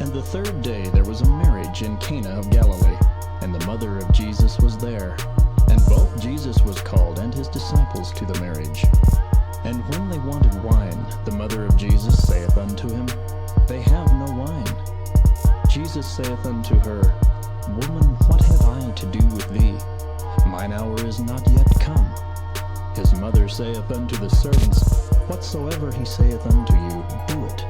And the third day there was a marriage in Cana of Galilee, and the mother of Jesus was there. And both Jesus was called and his disciples to the marriage. And when they wanted wine, the mother of Jesus saith unto him, They have no wine. Jesus saith unto her, Woman, what have I to do with thee? Mine hour is not yet come. His mother saith unto the servants, Whatsoever he saith unto you, do it.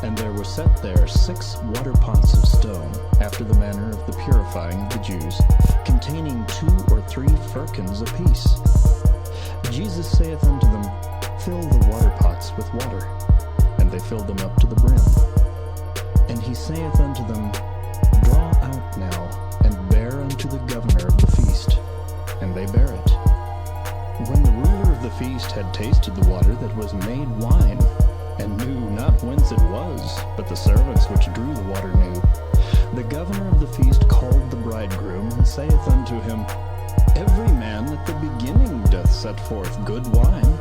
And there were set there 6 water pots of stone, after the manner of the purifying of the Jews, containing 2 or 3 firkins apiece. Jesus saith unto them, Fill the water pots with water. And they filled them up to the brim. And he saith unto them, Draw out now, and bear unto the governor of the feast. And they bare it. When the ruler of the feast had tasted the water that was made wine, and knew not whence it was, but the servants which drew the water knew, the governor of the feast called the bridegroom, and saith unto him, Every man at the beginning doth set forth good wine,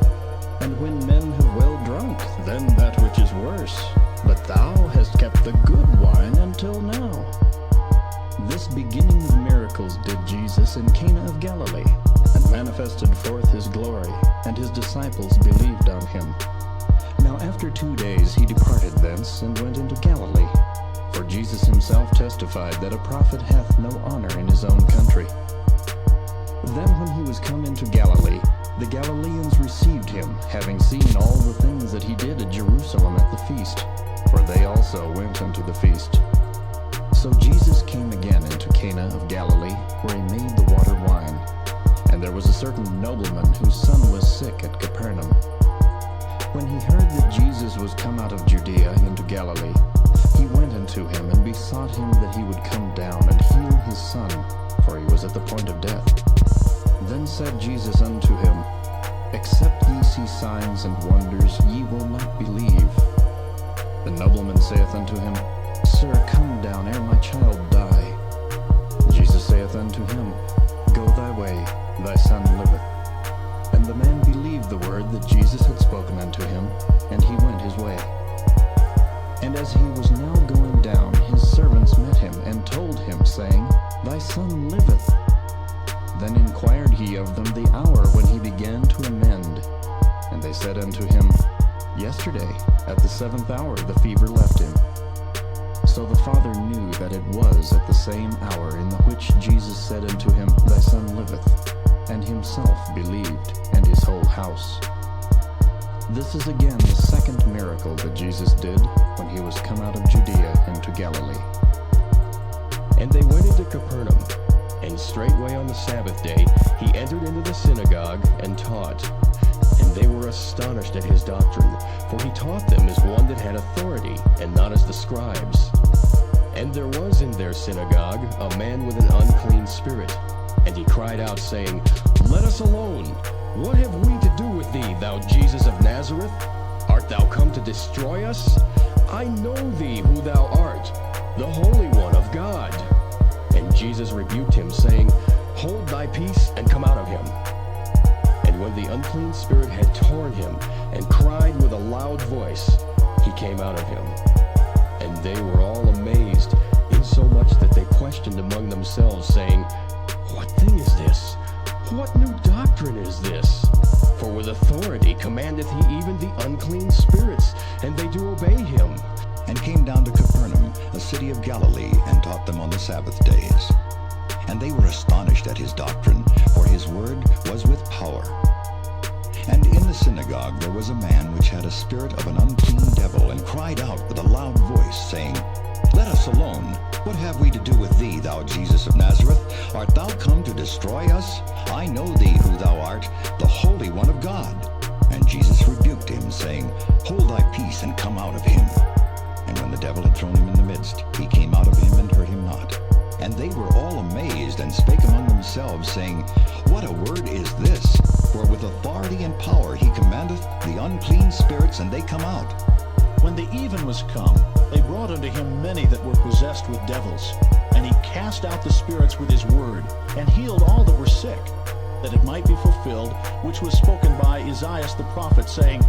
and when men have well drunk, then that which is worse. But thou hast kept the good wine until now. This beginning of miracles did Jesus in Cana of Galilee, and manifested forth his glory, and his disciples believed on him. Now after 2 days he departed thence, and went into Galilee. For Jesus himself testified that a prophet hath no honor in his own country. Then when he was come into Galilee, the Galileans received him, having seen all the things that he did at Jerusalem at the feast, for they also went unto the feast. So Jesus came again into Cana of Galilee, where he made the water wine. And there was a certain nobleman whose son was sick at Capernaum. When he heard that Jesus was come out of Judea into Galilee, he went unto him, and besought him that he would come down and heal his son, for he was at the point of death. Then said Jesus unto him, Except ye see signs and wonders, ye will not believe. The nobleman saith unto him, Sir, come down ere my child die. Jesus saith unto him, Go thy way, thy son liveth. And the man believed the word that Jesus had spoken unto him, and he went his way. And as he was now going down, his servants met him, and told him, saying, Thy son liveth. Then inquired he of them the hour when he began to amend. And they said unto him, Yesterday, at the 7th hour, the fever left him. So the father knew that it was at the same hour in the which Jesus said unto him, Thy son liveth. And himself believed, and his whole house. This is again the second miracle that Jesus did when he was come out of Judea into Galilee. And they went into Capernaum, and straightway on the Sabbath day he entered into the synagogue and taught. And they were astonished at his doctrine, for he taught them as one that had authority, and not as the scribes. And there was in their synagogue a man with an unclean spirit. And he cried out, saying, Let us alone. What have we to do with thee, thou Jesus of Nazareth? Art thou come to destroy us? I know thee who thou art, the Holy One of God. And Jesus rebuked him, saying, Hold thy peace, and come out of him. And when the unclean spirit had torn him, and cried with a loud voice, he came out of him. And they were all amazed, insomuch that they questioned among themselves, saying, What thing is this? What new doctrine is this? For with authority commandeth he even the unclean spirits, and they do obey him. And came down to Capernaum, a city of Galilee, and taught them on the Sabbath days. And they were astonished at his doctrine, for his word was with power. And in the synagogue there was a man which had a spirit of an unclean devil, and cried out with a loud voice, saying, Let us alone. What have we to do with thee, thou Jesus of Nazareth? Art thou come to destroy us? I know thee who thou art, the Holy One of God. And Jesus rebuked him, saying, Hold thy peace, and come out of him. And when the devil had thrown him in the midst, he came out of him, and hurt him not. And they were all amazed, and spake among themselves, saying, What a word is this? For with authority and power he commandeth the unclean spirits, and they come out. When the even was come, they brought unto him many that were possessed with devils. And he cast out the spirits with his word, and healed all that were sick, that it might be fulfilled, which was spoken by Isaiah the prophet, saying,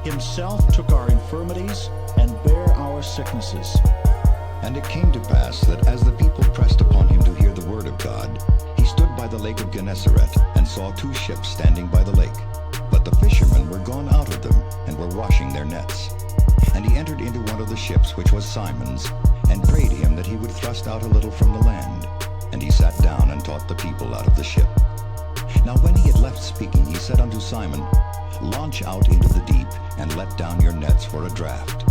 Himself took our infirmities, and bare our sicknesses. And it came to pass that as the people pressed upon him to hear the word of God, he stood by the lake of Gennesaret, and saw 2 ships standing by the lake. But the fishermen were gone out of them, and were washing their nets. And he entered into one of the ships, which was Simon's, and prayed him that he would thrust out a little from the land. And he sat down and taught the people out of the ship. Now when he had left speaking, he said unto Simon, Launch out into the deep, and let down your nets for a draught.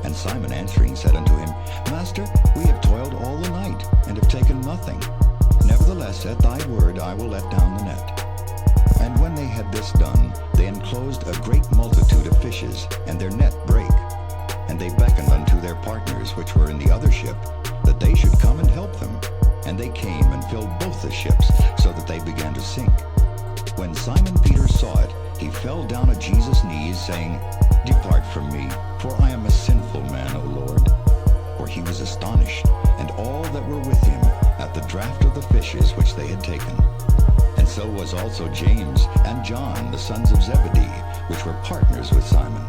And Simon answering said unto him, Master, we have toiled all the night, and have taken nothing. Nevertheless, at thy word I will let down the net. And when they had this done, they enclosed a great multitude of fishes, and their net brake. And they beckoned unto their partners which were in the other ship, that they should come and help them. And they came and filled both the ships, so that they began to sink. When Simon Peter saw it, he fell down at Jesus' knees, saying, Depart from me, for I am a sinful man, O Lord. For he was astonished, and all that were with him, at the draught of the fishes which they had taken. And so was also James and John, the sons of Zebedee, which were partners with Simon.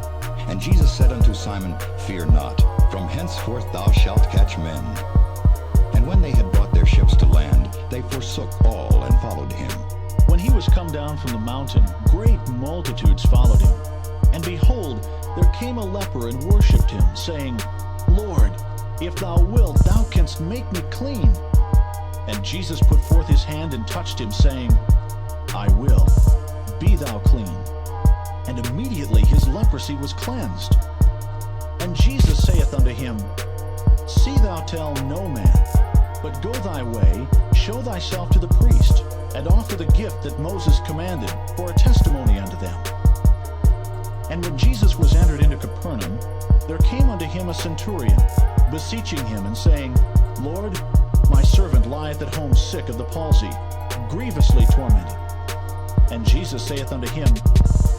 And Jesus said unto Simon, Fear not, from henceforth thou shalt catch men. And when they had brought their ships to land, they forsook all and followed him. When he was come down from the mountain, great multitudes followed him. And behold, there came a leper and worshipped him, saying, Lord, if thou wilt, thou canst make me clean. And Jesus put forth his hand and touched him, saying, I will, be thou clean. And immediately his leprosy was cleansed. And Jesus saith unto him, See thou tell no man, but go thy way, show thyself to the priest, and offer the gift that Moses commanded, for a testimony unto them. And when Jesus was entered into Capernaum, there came unto him a centurion, beseeching him, and saying, Lord, my servant lieth at home sick of the palsy, grievously tormented. And Jesus saith unto him,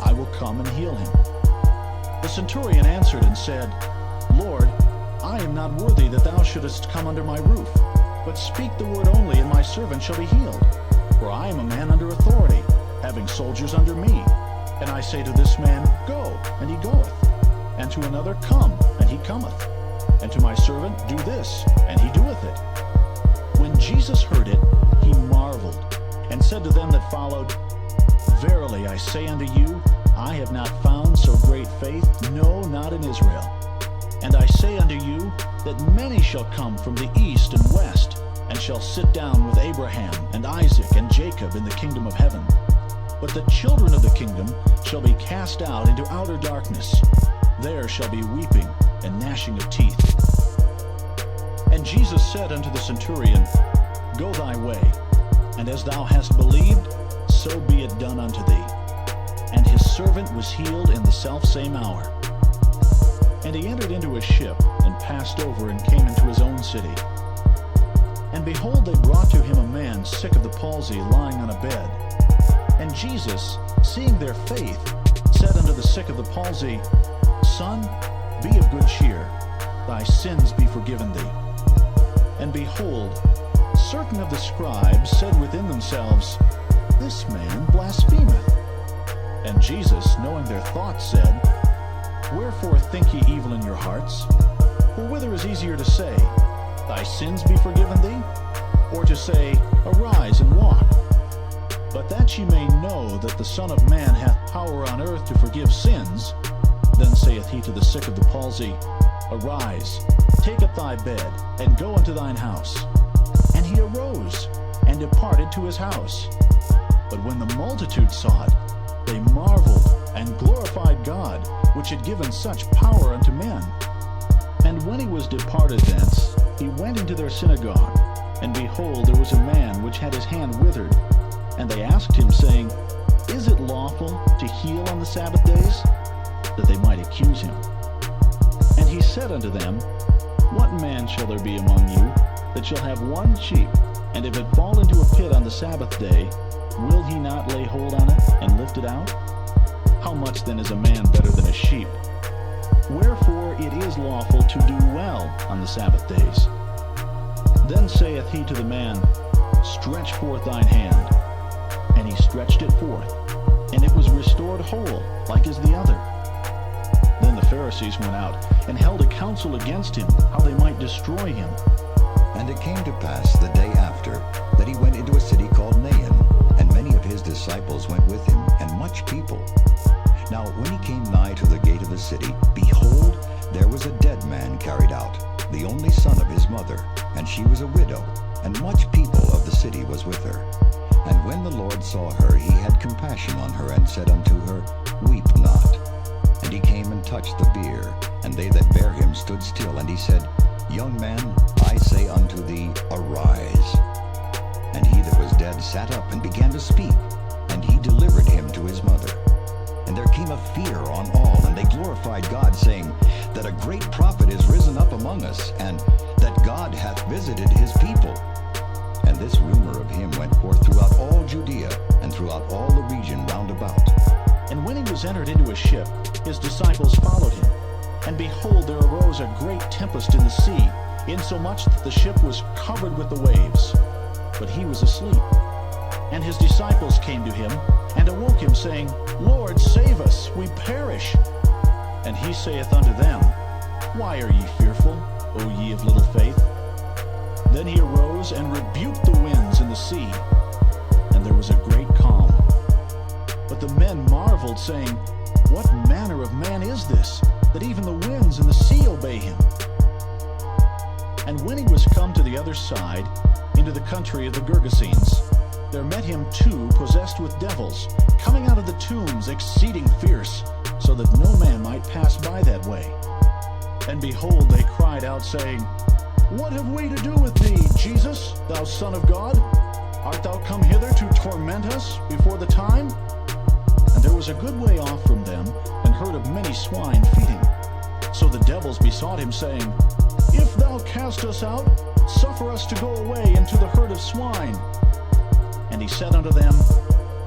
I will come and heal him. The centurion answered and said, Lord, I am not worthy that thou shouldest come under my roof, but speak the word only, and my servant shall be healed. For I am a man under authority, having soldiers under me. And I say to this man, Go, and he goeth. And to another, Come, and he cometh. And to my servant, Do this, and he doeth it. When Jesus heard it, he marveled, and said to them that followed, Verily I say unto you, I have not found so great faith, no, not in Israel. And I say unto you, that many shall come from the east and west, and shall sit down with Abraham and Isaac and Jacob in the kingdom of heaven. But the children of the kingdom shall be cast out into outer darkness. There shall be weeping and gnashing of teeth. And Jesus said unto the centurion, Go thy way, and as thou hast believed, so be it done unto thee. And his servant was healed in the selfsame hour. And he entered into a ship, and passed over, and came into his own city. And behold, they brought to him a man sick of the palsy, lying on a bed. And Jesus, seeing their faith, said unto the sick of the palsy, Son, be of good cheer, thy sins be forgiven thee. And behold, certain of the scribes said within themselves, This man blasphemeth. And Jesus, knowing their thoughts, said, Wherefore think ye evil in your hearts? For whither is easier to say, Thy sins be forgiven thee? Or to say, Arise and walk? But that ye may know that the Son of Man hath power on earth to forgive sins, then saith he to the sick of the palsy, Arise, take up thy bed, and go unto thine house. And he arose, and departed to his house. But when the multitude saw it, they marveled, and glorified God, which had given such power unto men. And when he was departed thence, he went into their synagogue. And behold, there was a man which had his hand withered. And they asked him, saying, Is it lawful to heal on the Sabbath days? That they might accuse him. And he said unto them, What man shall there be among you that shall have one sheep, and if it fall into a pit on the Sabbath day, will he not lay hold on it, and lift it out? How much then is a man better than a sheep? Wherefore it is lawful to do well on the Sabbath days. Then saith he to the man, Stretch forth thine hand. And he stretched it forth, and it was restored whole, like as the other. Then the Pharisees went out and held a council against him, how they might destroy him. And it came to pass the day after that he went into a city called Nain, and many of his disciples went with him, and much people. Now when he came nigh to the gate of the city, behold, there was a dead man carried out, the only son of his mother, and she was a widow, and much people of the city was with her. And when the Lord saw her, he had compassion on her, and said unto her, Weep not. And he came and touched the bier, and they that bare him stood still. And he said, Young man, I say unto thee, arise. And he that was dead sat up and began to speak, and he delivered him to his mother. And there came a fear on all, and they glorified God, saying, that a great prophet is risen up among us, and that God hath visited his people. And this rumor of him went forth throughout all Judea, and throughout all the region round about. And when he was entered into a ship, his disciples followed him. And behold, there arose a great tempest in the sea, insomuch that the ship was covered with the waves. But he was asleep. And his disciples came to him, and awoke him, saying, Lord, save us, we perish. And he saith unto them, Why are ye fearful, O ye of little faith? Then he arose and rebuked the winds and the sea, and there was a great calm. But the men marveled, saying, What manner of man is this, that even the winds and the sea obey him? And when he was come to the other side, into the country of the Gergesenes, there met him two possessed with devils, coming out of the tombs exceeding fierce, so that no man might pass by that way. And behold, they cried out, saying, What have we to do with thee, Jesus, thou Son of God? Art thou come hither to torment us before the time? And there was a good way off from them an herd of many swine feeding. So the devils besought him, saying, If thou cast us out, suffer us to go away into the herd of swine. And he said unto them,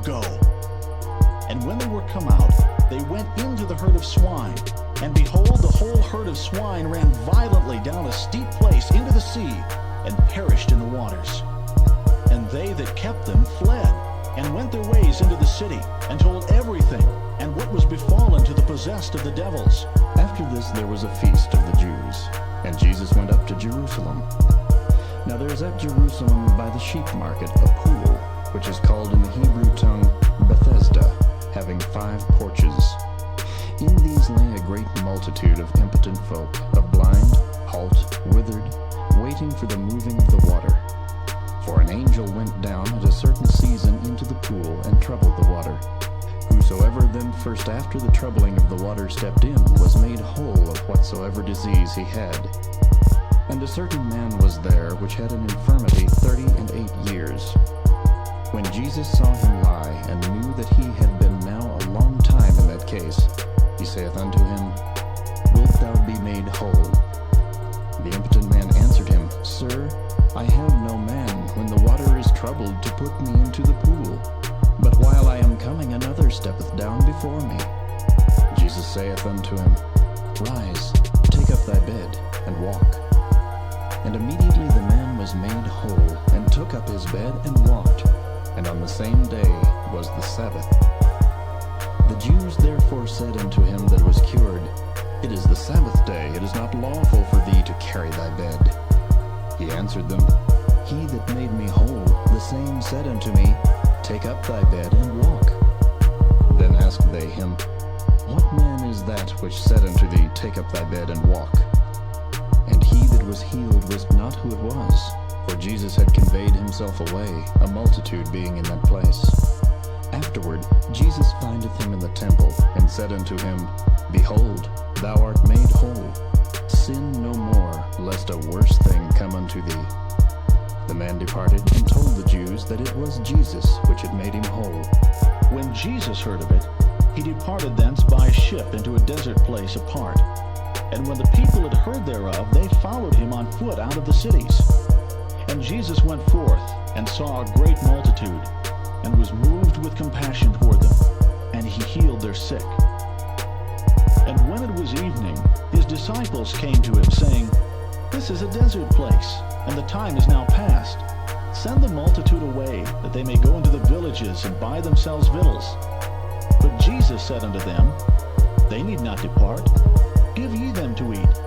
Go. And when they were come out, they went into the herd of swine. And behold, the whole herd of swine ran violently down a steep place into the sea, and perished in the waters. And they that kept them fled, and went their ways into the city, and told everything, and what was befallen to the possessed of the devils. After this there was a feast of the Jews, and Jesus went up to Jerusalem. Now there is at Jerusalem by the sheep market a pool, which is called in the Hebrew tongue Bethesda, having 5 porches. In these lay a great multitude of impotent folk, of blind, halt, withered, waiting for the moving of the water. For an angel went down at a certain season into the pool, and troubled the water. Whosoever then first after the troubling of the water stepped in was made whole of whatsoever disease he had. And a certain man was there which had an infirmity 38 years. When Jesus saw him lie, and knew that he had been now a long time in that case, he saith unto him, Wilt thou be made whole? The impotent man answered him, Sir, I have no man, when the water is troubled, to put me into the pool. But while I am coming, another steppeth down before me. Jesus saith unto him, Rise, take up thy bed, and walk. And immediately the man was made whole, and took up his bed, and walked. And on the same day was the Sabbath. The Jews therefore said unto him that was cured, It is the Sabbath day, it is not lawful for thee to carry thy bed. He answered them, He that made me whole, the same said unto me, Take up thy bed, and walk. Then asked they him, What man is that which said unto thee, Take up thy bed, and walk? And he that was healed wist not who it was, for Jesus had conveyed himself away, a multitude being in that place. Afterward Jesus findeth him in the temple, and said unto him, Behold, thou art made whole. Sin no more, lest a worse thing come unto thee. The man departed, and told the Jews that it was Jesus which had made him whole. When Jesus heard of it, he departed thence by ship into a desert place apart. And when the people had heard thereof, they followed him on foot out of the cities. And Jesus went forth, and saw a great multitude, and was moved with compassion toward them, and he healed their sick. And when it was evening, his disciples came to him, saying, This is a desert place, and the time is now past. Send the multitude away, that they may go into the villages and buy themselves victuals. But Jesus said unto them, They need not depart. Give ye them to eat.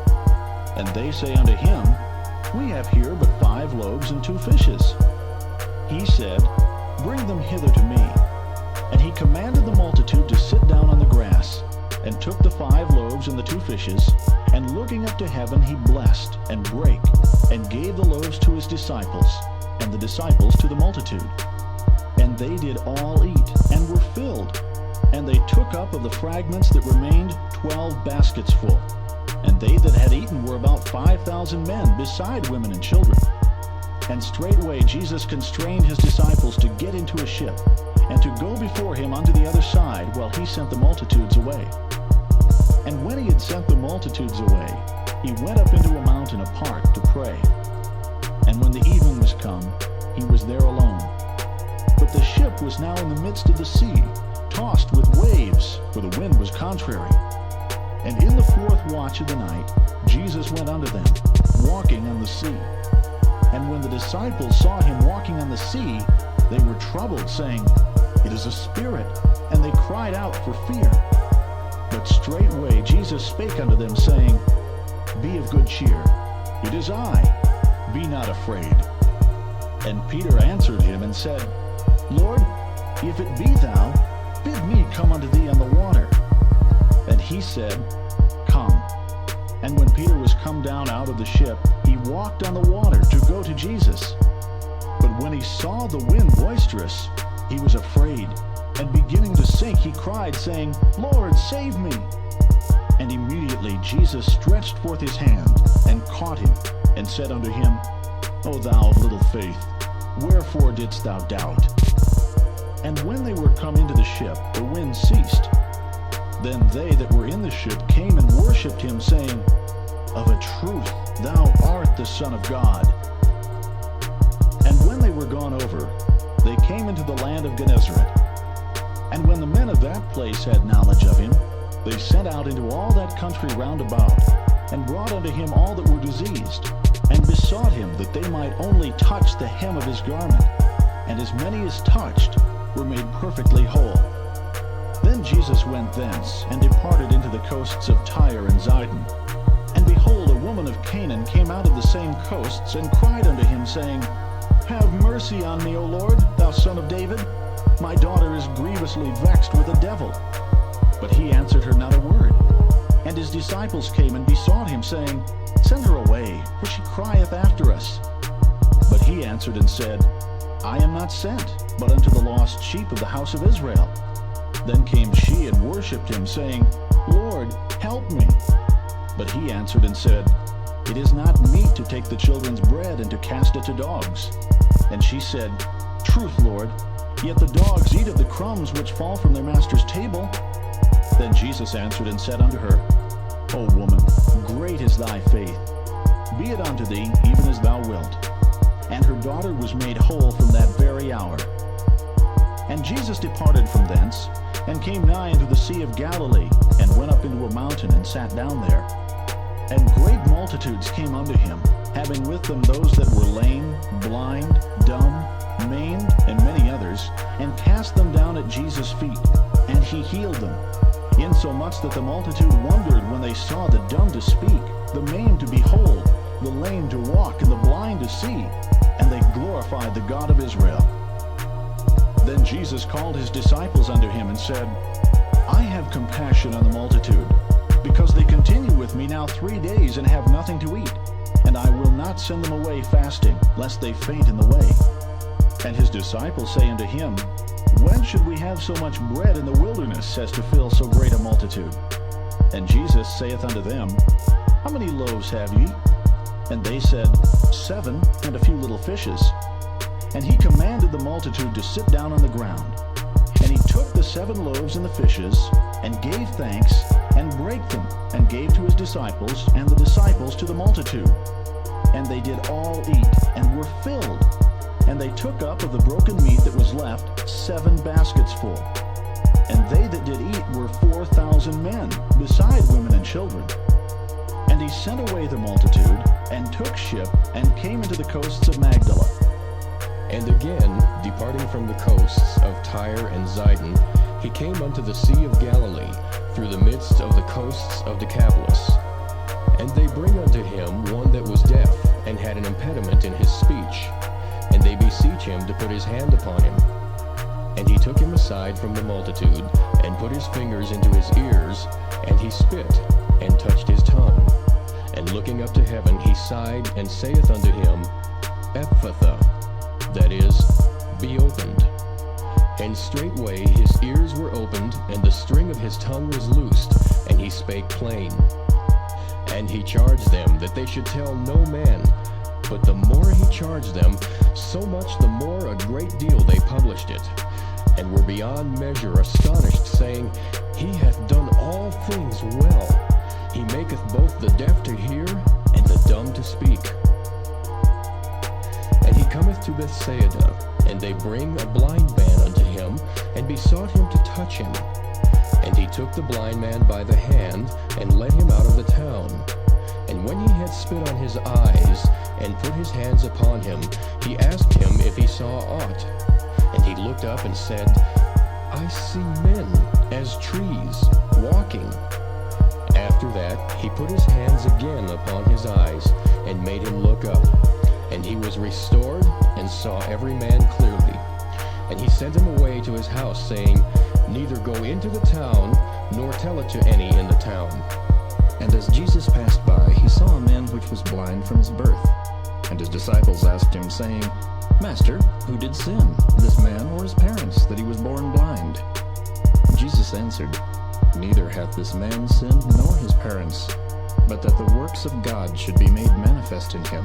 And they say unto him, We have here but 5 loaves and 2 fishes. He said, Bring them hither to me. And he commanded the multitude to sit down on the grass, and took the 5 loaves and the 2 fishes, and looking up to heaven he blessed, and brake, and gave the loaves to his disciples, and the disciples to the multitude. And they did all eat, and were filled. And they took up of the fragments that remained 12 baskets full. And they that had eaten were about 5,000 men, beside women and children. And straightway Jesus constrained his disciples to get into a ship, and to go before him unto the other side, while he sent the multitudes away. And when he had sent the multitudes away, he went up into a mountain apart to pray. And when the evening was come, he was there alone. But the ship was now in the midst of the sea, tossed with waves, for the wind was contrary. And in the 4th watch of the night, Jesus went unto them, walking on the sea. And when the disciples saw him walking on the sea, they were troubled, saying, It is a spirit. And they cried out for fear. But straightway Jesus spake unto them, saying, Be of good cheer. It is I. Be not afraid. And Peter answered him and said, Lord, if it be thou, bid me come unto thee on the water. And he said, Come. And when Peter was come down out of the ship, he walked on the water to go to Jesus. But when he saw the wind boisterous, he was afraid, and beginning to sink, he cried, saying, Lord, save me. And immediately Jesus stretched forth his hand, and caught him, and said unto him, O thou of little faith, wherefore didst thou doubt? And when they were come into the ship, the wind ceased. Then they that were in the ship came and worshipped him, saying, Of a truth, thou art the Son of God. And when they were gone over, they came into the land of Gennesaret. And when the men of that place had knowledge of him, they sent out into all that country round about, and brought unto him all that were diseased, and besought him that they might only touch the hem of his garment. And as many as touched were made perfectly whole. Then Jesus went thence, and departed into the coasts of Tyre and Zidon. And behold, a woman of Canaan came out of the same coasts, and cried unto him, saying, Have mercy on me, O Lord, thou Son of David. My daughter is grievously vexed with a devil. But he answered her not a word. And his disciples came and besought him, saying, Send her away, for she crieth after us. But he answered and said, I am not sent, but unto the lost sheep of the house of Israel. Then came she and worshipped him, saying, Lord, help me. But he answered and said, It is not meet to take the children's bread and to cast it to dogs. And she said, Truth, Lord, yet the dogs eat of the crumbs which fall from their master's table. Then Jesus answered and said unto her, O woman, great is thy faith. Be it unto thee even as thou wilt. And her daughter was made whole from that very hour. And Jesus departed from thence, and came nigh unto the Sea of Galilee, and went up into a mountain, and sat down there. And great multitudes came unto him, having with them those that were lame, blind, dumb, maimed, and many others, and cast them down at Jesus' feet, and he healed them. Insomuch that the multitude wondered when they saw the dumb to speak, the maimed to behold, the lame to walk, and the blind to see, and they glorified the God of Israel. Then Jesus called his disciples unto him, and said, I have compassion on the multitude, because they continue with me now 3 days, and have nothing to eat. And I will not send them away fasting, lest they faint in the way. And his disciples say unto him, When should we have so much bread in the wilderness, as to fill so great a multitude? And Jesus saith unto them, How many loaves have ye? And they said, 7, and a few little fishes. And he commanded the multitude to sit down on the ground. And he took the 7 loaves and the fishes, and gave thanks, and brake them, and gave to his disciples, and the disciples to the multitude. And they did all eat, and were filled. And they took up of the broken meat that was left 7 baskets full. And they that did eat were 4,000 men, beside women and children. And he sent away the multitude, and took ship, and came into the coasts of Magdala. And again, departing from the coasts of Tyre and Zidon, he came unto the Sea of Galilee, through the midst of the coasts of Decapolis. And they bring unto him one that was deaf, and had an impediment in his speech. And they beseech him to put his hand upon him. And he took him aside from the multitude, and put his fingers into his ears, and he spit, and touched his tongue. And looking up to heaven, he sighed, and saith unto him, Ephphatha, that is, be opened. And straightway his ears were opened, and the string of his tongue was loosed, and he spake plain. And he charged them that they should tell no man. But the more he charged them, so much the more a great deal they published it, and were beyond measure astonished, saying, He hath done all things well. He maketh both the deaf to hear, and the dumb to speak. And he cometh to Bethsaida, and they bring a blind man unto him, and besought him to touch him. And he took the blind man by the hand, and led him out of the town. And when he had spit on his eyes, and put his hands upon him, he asked him if he saw aught. And he looked up and said, I see men, as trees, walking. After that he put his hands again upon his eyes, and made him look up. And he was restored, and saw every man clearly. And he sent him away to his house, saying, Neither go into the town, nor tell it to any in the town. And as Jesus passed by, he saw a man which was blind from his birth. And his disciples asked him, saying, Master, who did sin, this man or his parents, that he was born blind? Jesus answered, Neither hath this man sinned nor his parents, but that the works of God should be made manifest in him.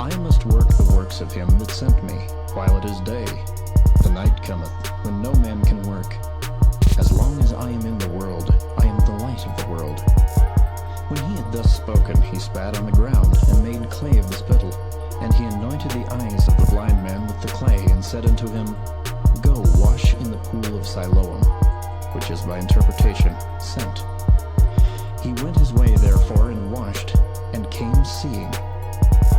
I must work the works of him that sent me, while it is day. The night cometh, when no man can work. As long as I am in the world, I am the light of the world. When he had thus spoken, he spat on the ground, and made clay of the spittle. And he anointed the eyes of the blind man with the clay, and said unto him, Go wash in the pool of Siloam, which is by interpretation, sent. He went his way therefore, and washed, and came seeing.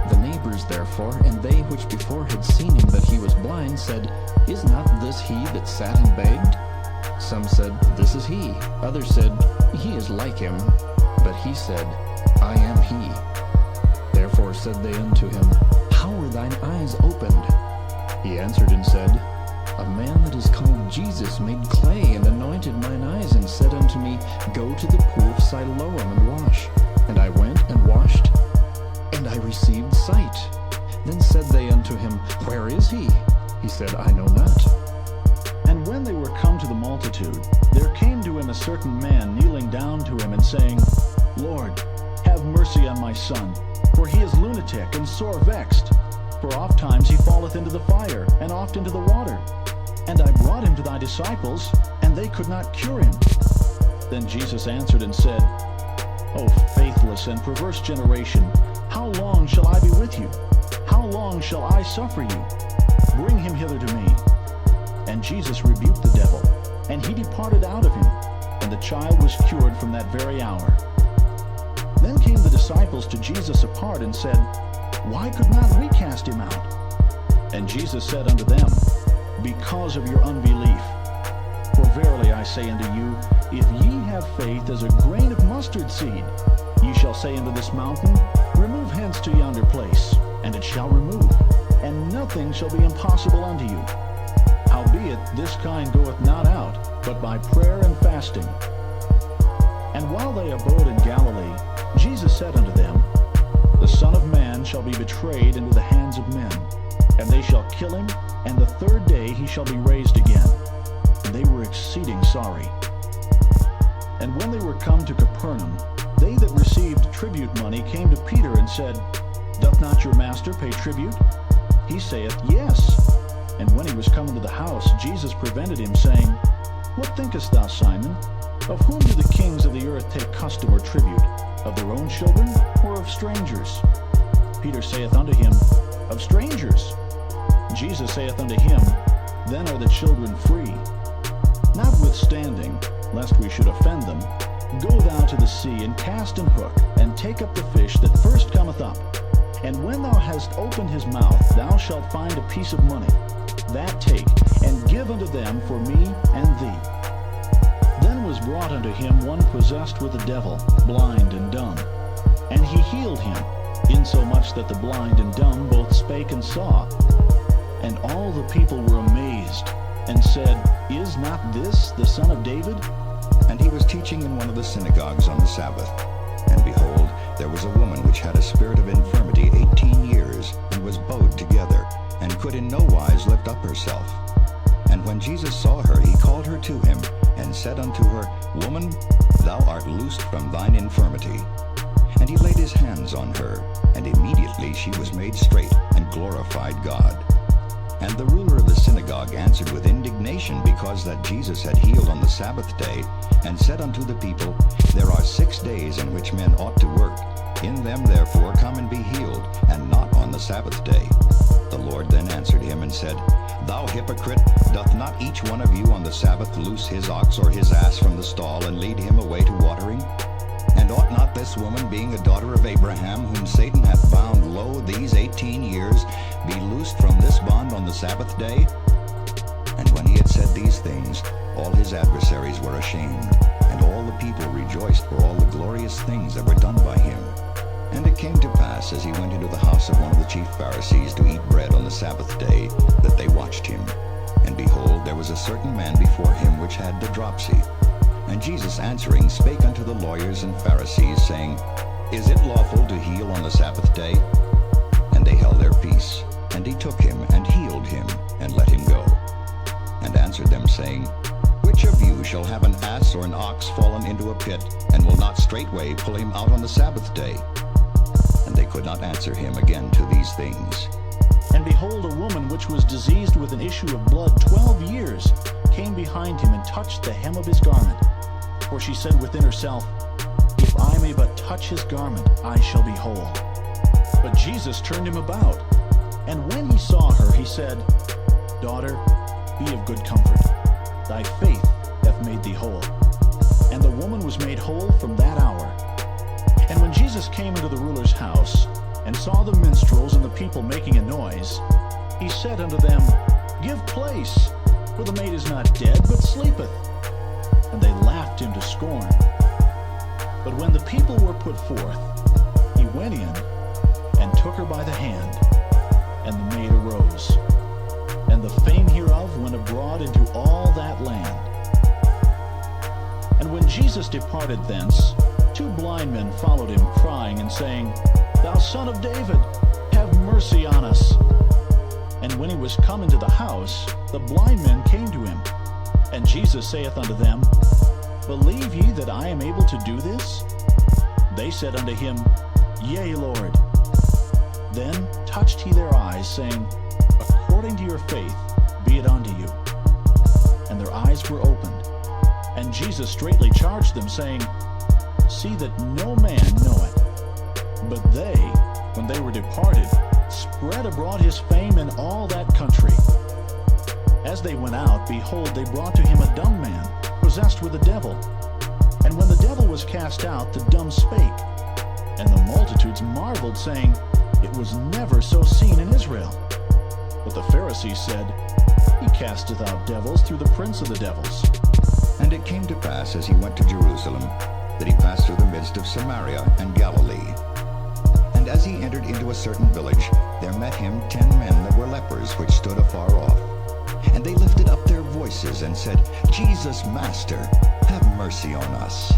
The neighbors therefore, and they which before had seen him that he was blind, said, Is not this he that sat and begged? Some said, This is he. Others said, He is like him. But he said, I am he. Therefore said they unto him, How were thine eyes opened? He answered and said, A man that is called Jesus made clay, and anointed mine eyes, and said unto me, Go to the pool of Siloam, and wash. And I went and washed, and I received sight. Then said they unto him, Where is he? He said, I know not. And when they were come to the multitude, there came to him a certain man, kneeling down to him, and saying, Lord, have mercy on my son, for he is lunatic and sore vexed. For oft times he falleth into the fire, and oft into the water. And I brought him to thy disciples, and they could not cure him. Then Jesus answered and said, O faithless and perverse generation, how long shall I be with you? How long shall I suffer you? Bring him hither to me. And Jesus rebuked the devil, and he departed out of him, and the child was cured from that very hour. Then came the disciples to Jesus apart, and said, Why could not we cast him out? And Jesus said unto them, Because of your unbelief. For verily I say unto you, if ye have faith as a grain of mustard seed, ye shall say unto this mountain, Remove hence to yonder place, and it shall remove, and nothing shall be impossible unto you. Howbeit this kind goeth not out, but by prayer and fasting. And while they abode in Galilee, Jesus said unto them, The Son of Man shall be betrayed into the hands of men, and they shall kill him, and the third day he shall be raised again. And they were exceeding sorry. And when they were come to Capernaum, they that received tribute money came to Peter and said, Doth not your master pay tribute? He saith, Yes. And when he was come into the house, Jesus prevented him, saying, What thinkest thou, Simon? Of whom do the kings of the earth take custom or tribute? Of their own children, or of strangers? Peter saith unto him, Of strangers. Jesus saith unto him, Then are the children free. Notwithstanding, lest we should offend them, go thou to the sea, and cast an hook, and take up the fish that first cometh up. And when thou hast opened his mouth, thou shalt find a piece of money. That take, and give unto them for me and thee. Then was brought unto him one possessed with a devil, blind and dumb. And he healed him, insomuch that the blind and dumb both spake and saw. And all the people were amazed, and said, Is not this the Son of David? And he was teaching in one of the synagogues on the Sabbath. And behold, there was a woman which had a spirit of infirmity 18 years, and was bowed together, and could in no wise lift up herself. And when Jesus saw her, he called her to him, and said unto her, Woman, thou art loosed from thine infirmity. And he laid his hands on her, and immediately she was made straight, and glorified God. And the ruler of the synagogue answered with indignation, because that Jesus had healed on the Sabbath day, and said unto the people, There are 6 days in which men ought to work. In them therefore come and be healed, and not on the Sabbath day. The Lord then answered him and said, Thou hypocrite, doth not each one of you on the Sabbath loose his ox or his ass from the stall, and lead him away to watering? And ought not this woman, being a daughter of Abraham, whom Satan hath bound low these 18 years, be loosed from this bond on the Sabbath day? And when he had said these things, all his adversaries were ashamed, and all the people rejoiced for all the glorious things that were done by him. And it came to pass, as he went into the house of one of the chief Pharisees to eat bread on the Sabbath day, that they watched him. And behold, there was a certain man before him which had the dropsy. And Jesus answering spake unto the lawyers and Pharisees, saying, Is it lawful to heal on the Sabbath day? And they held their peace. And he took him, and healed him, and let him go. And answered them, saying, Which of you shall have an ass or an ox fallen into a pit, and will not straightway pull him out on the Sabbath day? And they could not answer him again to these things. And behold, a woman which was diseased with an issue of blood 12 years came behind him, and touched the hem of his garment. For she said within herself, If I may but touch his garment, I shall be whole. But Jesus turned him about, and when he saw her, he said, Daughter, be of good comfort. Thy faith hath made thee whole. And the woman was made whole from that hour. And when Jesus came into the ruler's house, and saw the minstrels and the people making a noise, he said unto them, Give place, for the maid is not dead, but sleepeth. And they laughed him to scorn. But when the people were put forth, he went in, and took her by the hand, and the maid arose. And the fame hereof went abroad into all that land. And when Jesus departed thence, 2 blind men followed him, crying and saying, Thou Son of David, have mercy on us. And when he was come into the house, the blind men came to him. And Jesus saith unto them, Believe ye that I am able to do this? They said unto him, Yea, Lord. Then touched he their eyes, saying, According to your faith be it unto you. And their eyes were opened. And Jesus straitly charged them, saying, See that no man know it. But they, when they were departed, spread abroad his fame in all that country. As they went out, behold, they brought to him a dumb man, possessed with a devil. And when the devil was cast out, the dumb spake. And the multitudes marveled, saying, It was never so seen in Israel. But the Pharisees said, He casteth out devils through the prince of the devils. And it came to pass, as he went to Jerusalem, that he passed through the midst of Samaria and Galilee. And as he entered into a certain village, there met him 10 men that were lepers, which stood afar off. And they lifted up their voices, and said, Jesus, Master, have mercy on us.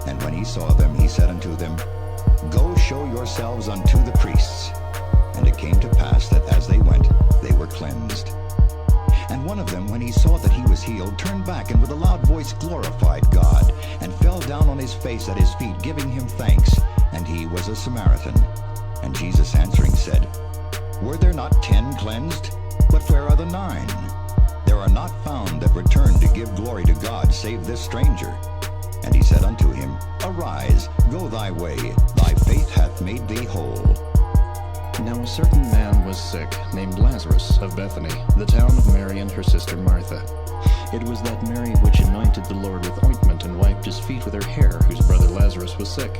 And when he saw them, he said unto them, Go show yourselves unto the priests. And it came to pass that as they went, they were cleansed. And one of them, when he saw that he was healed, turned back, and with a loud voice glorified God, and fell down on his face at his feet, giving him thanks. And he was a Samaritan. And Jesus answering said, Were there not 10 cleansed? But where are the 9? There are not found that returned to give glory to God, save this stranger. And he said unto him, Arise, go thy way, thy faith hath made thee whole. Now a certain man was sick, named Lazarus, of Bethany, the town of Mary and her sister Martha. It was that Mary which anointed the Lord with ointment, and wiped his feet with her hair, whose brother Lazarus was sick.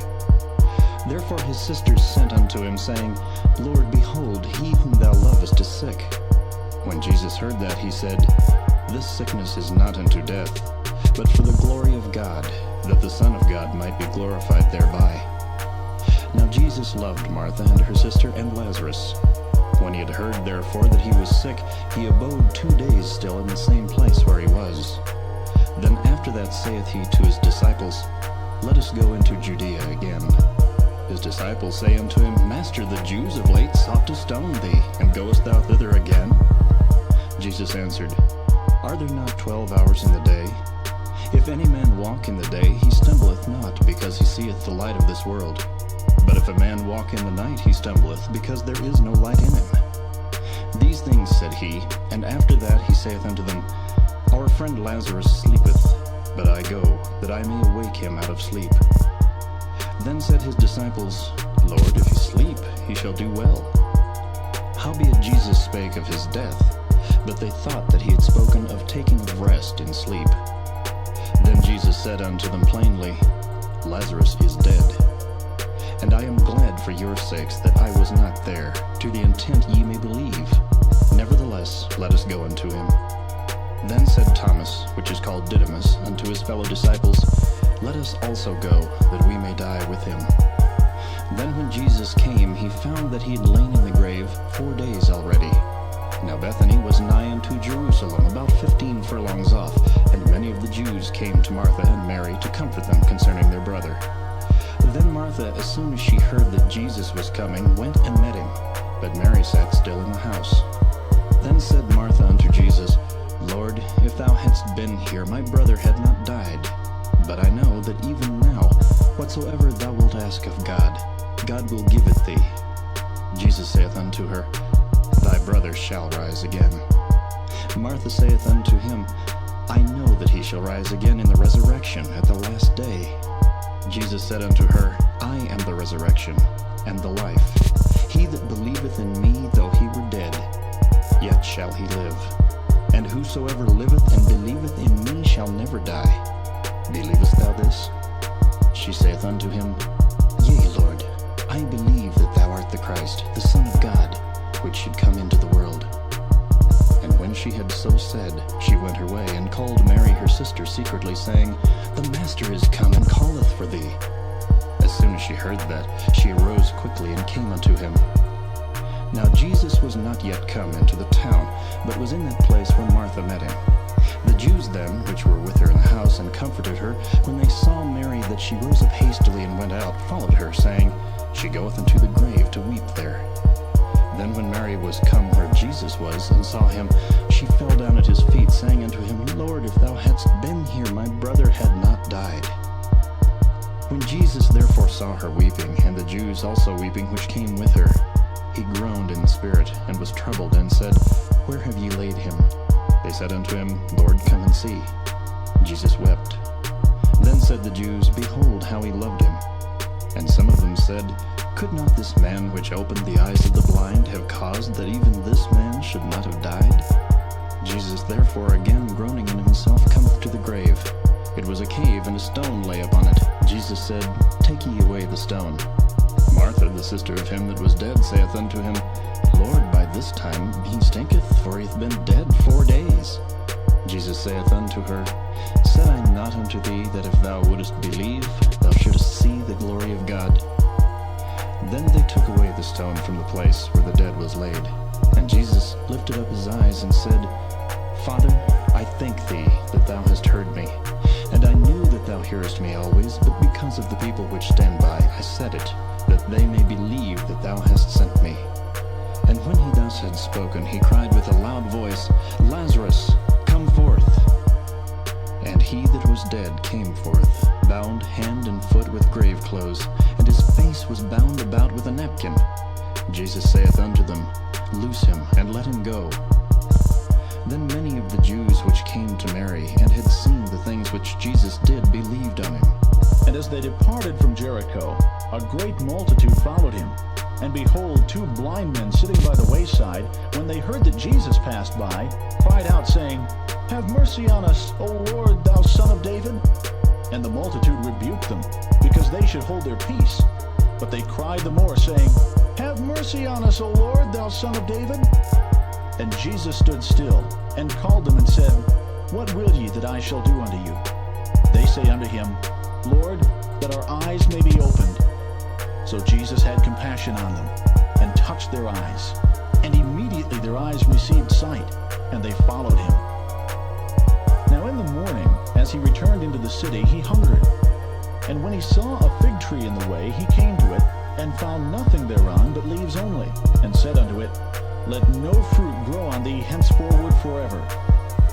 Therefore his sisters sent unto him, saying, Lord, behold, he whom thou lovest is sick. When Jesus heard that, he said, "This sickness is not unto death, but for the glory of God, that the Son of God might be glorified thereby." Now Jesus loved Martha and her sister and Lazarus. When he had heard therefore that he was sick, he abode 2 days still in the same place where he was. Then after that saith he to his disciples, "Let us go into Judea again." His disciples say unto him, "Master, the Jews of late sought to stone thee, and goest thou thither again?" Jesus answered, "Are there not 12 hours in the day? If any man walk in the day, he stumbleth not, because he seeth the light of this world. But if a man walk in the night, he stumbleth, because there is no light in him." These things said he, and after that he saith unto them, "Our friend Lazarus sleepeth, but I go, that I may awake him out of sleep." Then said his disciples, "Lord, if he sleep, he shall do well." Howbeit Jesus spake of his death, but they thought that he had spoken of taking of rest in sleep. Then Jesus said unto them plainly, "Lazarus is dead. And I am glad for your sakes that I was not there, to the intent ye may believe. Nevertheless, let us go unto him." Then said Thomas, which is called Didymus, unto his fellow disciples, "Let us also go, that we may die with him." Then when Jesus came, he found that he had lain in the grave 4 days already. Now Bethany was nigh unto Jerusalem, about 15 furlongs off, and many of the Jews came to Martha and Mary to comfort them concerning their brother. Then Martha, as soon as she heard that Jesus was coming, went and met him, but Mary sat still in the house. Then said Martha unto Jesus, "Lord, if thou hadst been here, my brother had not died. But I know that even now, whatsoever thou wilt ask of God, God will give it thee." Jesus saith unto her, "Thy brother shall rise again." Martha saith unto him, "I know that he shall rise again in the resurrection at the last day." Jesus said unto her, "I am the resurrection and the life. He that believeth in me, though he were dead, yet shall he live. And whosoever liveth and believeth in me shall never die. Believest thou this?" She saith unto him, "Yea, Lord, I believe that thou art the Christ, the Son of God, which should come into the world." And when she had so said, she went her way, and called Mary her sister secretly, saying, "The Master is come, and calleth for thee." As soon as she heard that, she arose quickly and came unto him. Now Jesus was not yet come into the town, but was in that place where Martha met him. The Jews then, which were with her in the house, and comforted her, when they saw Mary that she rose up hastily and went out, followed her, saying, "She goeth unto the grave to weep there." Then when Mary was come where Jesus was, and saw him, she fell down at his feet, saying unto him, "Lord, if thou hadst been here, my brother had not died." When Jesus therefore saw her weeping, and the Jews also weeping which came with her, he groaned in the spirit, and was troubled, and said, "Where have ye laid him?" They said unto him, "Lord, come and see." Jesus wept. Then said the Jews, "Behold how he loved him." And some of them said, "Could not this man which opened the eyes of the blind have caused that even this man should not have died?" Jesus therefore, again groaning in himself, cometh to the grave. It was a cave, and a stone lay upon it. Jesus said, "Take ye away the stone." Martha, the sister of him that was dead, saith unto him, "Lord, by this time he stinketh, for he hath been dead 4 days." Jesus saith unto her, "Said I not unto thee that if thou wouldest believe, thou shouldest see the glory of God?" Then they took away the stone from the place where the dead was laid. And Jesus lifted up his eyes and said, "Father, I thank thee that thou hast heard me. And I knew that thou hearest me always, but because of the people which stand by, I said it, that they may believe that thou hast sent me." And when he thus had spoken, he cried with a loud voice, "Lazarus, come forth." And he that was dead came forth, bound hand and foot with grave clothes, and his face was bound about with a napkin. Jesus saith unto them, "Loose him, and let him go." Then many of the Jews which came to Mary, and had seen the things which Jesus did, believed on him. And as they departed from Jericho, a great multitude followed him. And behold, 2 blind men sitting by the wayside, when they heard that Jesus passed by, cried out, saying, "Have mercy on us, O Lord, thou Son of David." And the multitude rebuked them, because they should hold their peace. But they cried the more, saying, "Have mercy on us, O Lord, thou Son of David." And Jesus stood still, and called them, and said, What will ye that I shall do unto you? They say unto him, Lord, that our eyes may be opened. So Jesus had compassion on them, and touched their eyes. And immediately their eyes received sight, and they followed him. Now in the morning, as he returned into the city, he hungered. And when he saw a fig tree in the way, he came to it, and found nothing thereon but leaves only, and said unto it, Let no fruit grow on thee henceforward forever.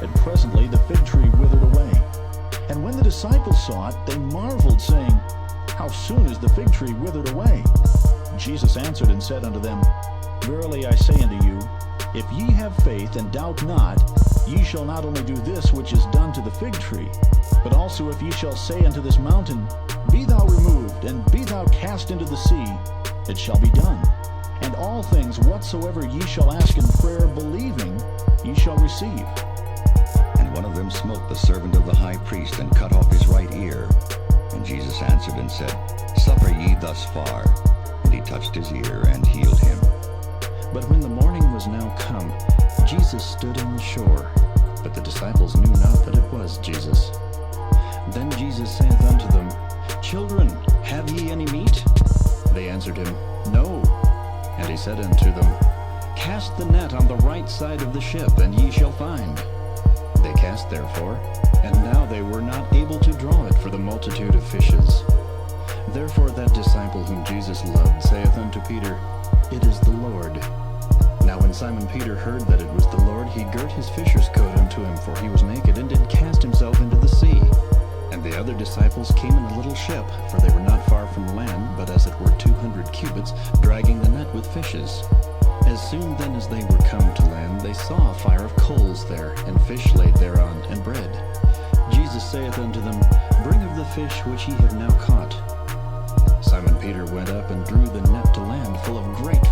And presently the fig tree withered away. And when the disciples saw it, they marveled, saying, How soon is the fig tree withered away? Jesus answered and said unto them, Verily I say unto you, if ye have faith and doubt not, ye shall not only do this which is done to the fig tree, but also if ye shall say unto this mountain, Be thou removed, and be thou cast into the sea, it shall be done. And all things whatsoever ye shall ask in prayer, believing, ye shall receive. And one of them smote the servant of the high priest, and cut off his right ear. And Jesus answered and said, Suffer ye thus far. And he touched his ear, and healed him. But when the morning was now come, Jesus stood on the shore. But the disciples knew not that it was Jesus. Then Jesus saith unto them, Children, have ye any meat? They answered him, No. And he said unto them, Cast the net on the right side of the ship, and ye shall find. They cast therefore, and now they were not able to draw it for the multitude of fishes. Therefore that disciple whom Jesus loved saith unto Peter, It is the Lord. Now when Simon Peter heard that it was the Lord, he girt his fisher's coat unto him, for he was naked, and did cast himself into the sea. And the other disciples came in a little ship, for they were not far from land, but as it were 200 cubits, dragging the net with fishes. As soon then as they were come to land, they saw a fire of coals there, and fish laid thereon, and bread. Jesus saith unto them, Bring of the fish which ye have now caught. Simon Peter went up and drew the net to land full of great